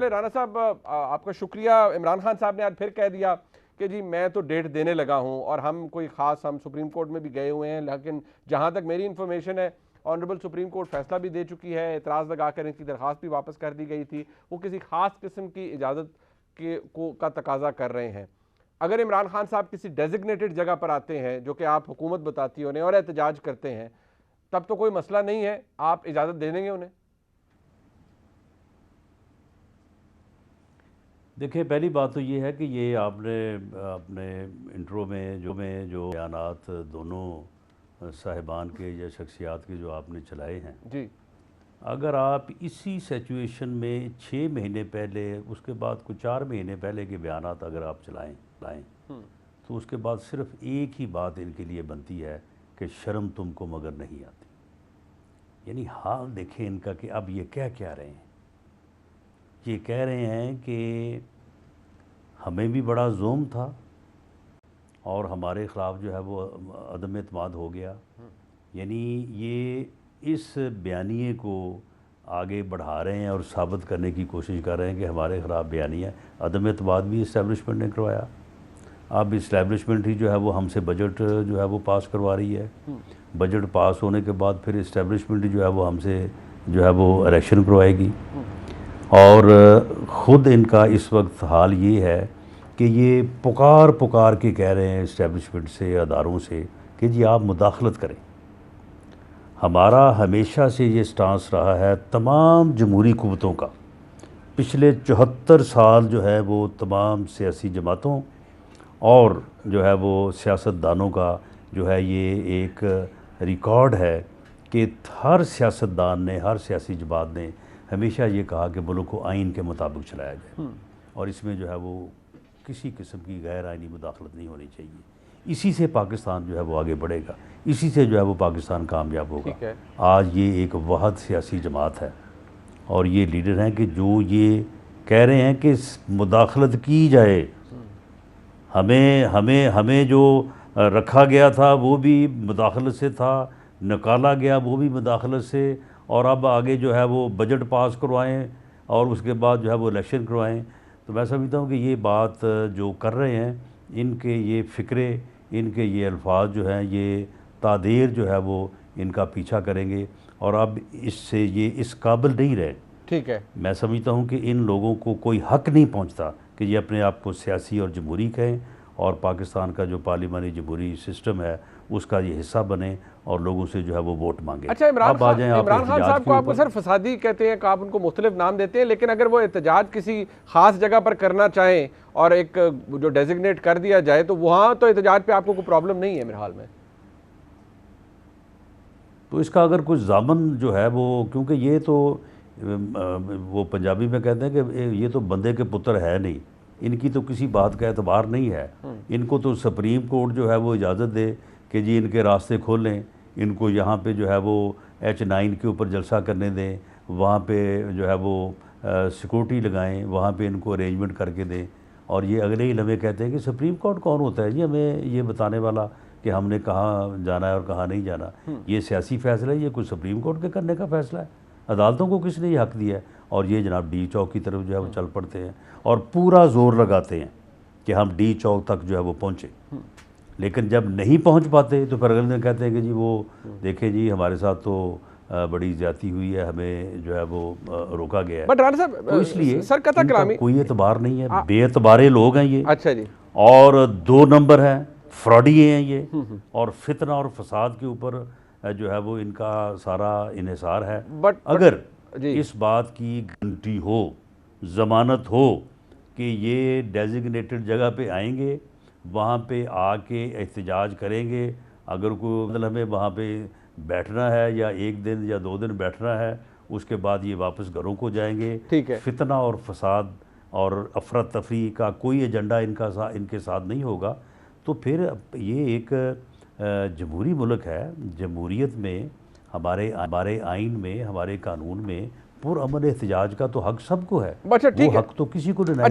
رانا صاحب آپ کا شکریہ. عمران خان صاحب نے آج پھر کہہ دیا کہ جی میں تو ڈیٹ دینے لگا ہوں اور ہم سپریم کورٹ میں بھی گئے ہوئے ہیں, لیکن جہاں تک میری انفارمیشن ہے آنریبل سپریم کورٹ فیصلہ بھی دے چکی ہے, اعتراض لگا کر ان کی درخواست بھی واپس کر دی گئی تھی. وہ کسی خاص قسم کی اجازت کا تقاضا کر رہے ہیں. اگر عمران خان صاحب کسی ڈیزگنیٹڈ جگہ پر آتے ہیں جو کہ آپ حکومت بتاتی انہیں اور احتجاج کرتے ہیں, تب تو کوئی مسئلہ نہیں ہے, آپ اجازت دے دیں گے انہیں؟ دیکھیں, پہلی بات تو یہ ہے کہ یہ آپ نے اپنے انٹرو میں جو بیانات دونوں صاحبان کے یا شخصیات کے جو آپ نے چلائے ہیں, جی اگر آپ اسی سچویشن میں 6 مہینے پہلے, اس کے بعد کچھ 4 مہینے پہلے کے بیانات اگر آپ لائیں تو اس کے بعد صرف ایک ہی بات ان کے لیے بنتی ہے کہ شرم تم کو مگر نہیں آتی. یعنی حال دیکھیں ان کا کہ اب یہ کیا رہے ہیں. یہ کہہ رہے ہیں کہ ہمیں بھی بڑا زوم تھا اور ہمارے خلاف جو ہے وہ عدم اعتماد ہو گیا. یعنی یہ اس بیانیے کو آگے بڑھا رہے ہیں اور ثابت کرنے کی کوشش کر رہے ہیں کہ ہمارے خلاف بیانیہ ہے. عدم اعتماد بھی اسٹیبلشمنٹ نے کروایا. اب اسٹیبلشمنٹ ہی جو ہے وہ ہم سے بجٹ جو ہے وہ پاس کروا رہی ہے. بجٹ پاس ہونے کے بعد پھر اسٹیبلشمنٹ جو ہے وہ ہم سے جو ہے وہ الیکشن کروائے گی. اور خود ان کا اس وقت حال یہ ہے کہ یہ پکار کے کہہ رہے ہیں اسٹیبلشمنٹ سے, اداروں سے, کہ جی آپ مداخلت کریں. ہمارا ہمیشہ سے یہ سٹانس رہا ہے تمام جمہوری قوتوں کا, پچھلے 74 سال جو ہے وہ تمام سیاسی جماعتوں اور جو ہے وہ سیاستدانوں کا جو ہے یہ ایک ریکارڈ ہے کہ ہر سیاستدان نے, ہر سیاسی جماعت نے ہمیشہ یہ کہا کہ ملک کو آئین کے مطابق چلایا جائے اور اس میں جو ہے وہ کسی قسم کی غیر آئینی مداخلت نہیں ہونی چاہیے. اسی سے پاکستان جو ہے وہ آگے بڑھے گا, اسی سے جو ہے وہ پاکستان کامیاب ہوگا. آج یہ ایک واحد سیاسی جماعت ہے اور یہ لیڈر ہیں کہ جو یہ کہہ رہے ہیں کہ مداخلت کی جائے. ہمیں جو رکھا گیا تھا وہ بھی مداخلت سے تھا, نکالا گیا وہ بھی مداخلت سے, اور اب آگے جو ہے وہ بجٹ پاس کروائیں اور اس کے بعد جو ہے وہ الیکشن کروائیں. تو میں سمجھتا ہوں کہ یہ بات جو کر رہے ہیں, ان کے یہ فکرے, ان کے یہ الفاظ جو ہیں یہ تادیر جو ہے وہ ان کا پیچھا کریں گے اور اب اس سے یہ اس قابل نہیں رہے. ٹھیک ہے, میں سمجھتا ہوں کہ ان لوگوں کو کوئی حق نہیں پہنچتا کہ یہ اپنے آپ کو سیاسی اور جمہوری کہیں اور پاکستان کا جو پارلیمانی جمہوری سسٹم ہے اس کا یہ حصہ بنے اور لوگوں سے جو ہے وہ ووٹ مانگے. اچھا, عمران خان صاحب کو آپ کو سر فسادی کہتے ہیں کہ آپ ان کو مختلف نام دیتے ہیں, لیکن اگر وہ احتجاج کسی خاص جگہ پر کرنا چاہیں اور ایک جو ڈیزگنیٹ کر دیا جائے تو وہاں تو احتجاج پہ آپ کو کوئی پرابلم نہیں ہے میرے حال میں. تو اس کا اگر کچھ ضامن جو ہے وہ, کیونکہ یہ تو وہ پنجابی میں کہتے ہیں کہ یہ تو بندے کے پتر ہے نہیں, ان کی تو کسی بات کا اعتبار نہیں ہے. ان کو تو سپریم کورٹ جو ہے وہ اجازت دے کہ جی ان کے راستے کھولیں, ان کو یہاں پہ جو ہے وہ H9 کے اوپر جلسہ کرنے دیں, وہاں پہ جو ہے وہ سیکورٹی لگائیں, وہاں پہ ان کو ارینجمنٹ کر کے دیں. اور یہ اگلے ہی لمحے کہتے ہیں کہ سپریم کورٹ کون ہوتا ہے جی ہمیں یہ بتانے والا کہ ہم نے کہاں جانا ہے اور کہاں نہیں جانا. یہ سیاسی فیصلہ ہے, یہ کوئی سپریم کورٹ کے کرنے کا فیصلہ ہے. عدالتوں کو کس نے یہ حق دیا ہے؟ اور یہ جناب ڈی چوک کی طرف جو ہے وہ چل پڑتے ہیں اور پورا زور لگاتے ہیں کہ ہم ڈی چوک تک جو ہے وہ پہنچے, لیکن جب نہیں پہنچ پاتے تو پھر اگلے دن کہتے ہیں کہ جی وہ دیکھیں جی ہمارے ساتھ تو بڑی زیادتی ہوئی ہے, ہمیں جو ہے وہ روکا گیا ہے. بٹ رانا صاحب, تو اس لیے سر قطع ان کا کلامی کوئی اعتبار نہیں ہے, بے اعتبارے لوگ ہیں یہ. اچھا جی, اور 2 نمبر ہیں, فراڈیے ہیں یہ, اور فتنہ اور فساد کے اوپر جو ہے وہ ان کا سارا انحصار ہے. اگر اس بات کی گارنٹی ہو, ضمانت ہو کہ یہ ڈیزگنیٹڈ جگہ پہ آئیں گے, وہاں پہ آ کے احتجاج کریں گے, اگر کوئی مطلب ہمیں وہاں پہ بیٹھنا ہے یا 1 دن یا 2 دن بیٹھنا ہے, اس کے بعد یہ واپس گھروں کو جائیں گے. فتنہ اور فساد اور افراتفری کا کوئی ایجنڈا ان کے ساتھ نہیں ہوگا. تو پھر یہ ایک جمہوری ملک ہے. جمہوریت میں ہمارے آئین میں, ہمارے قانون میں پرامن احتجاج کا تو حق سب کو ہے. وہ حق تو کسی کو نہیں.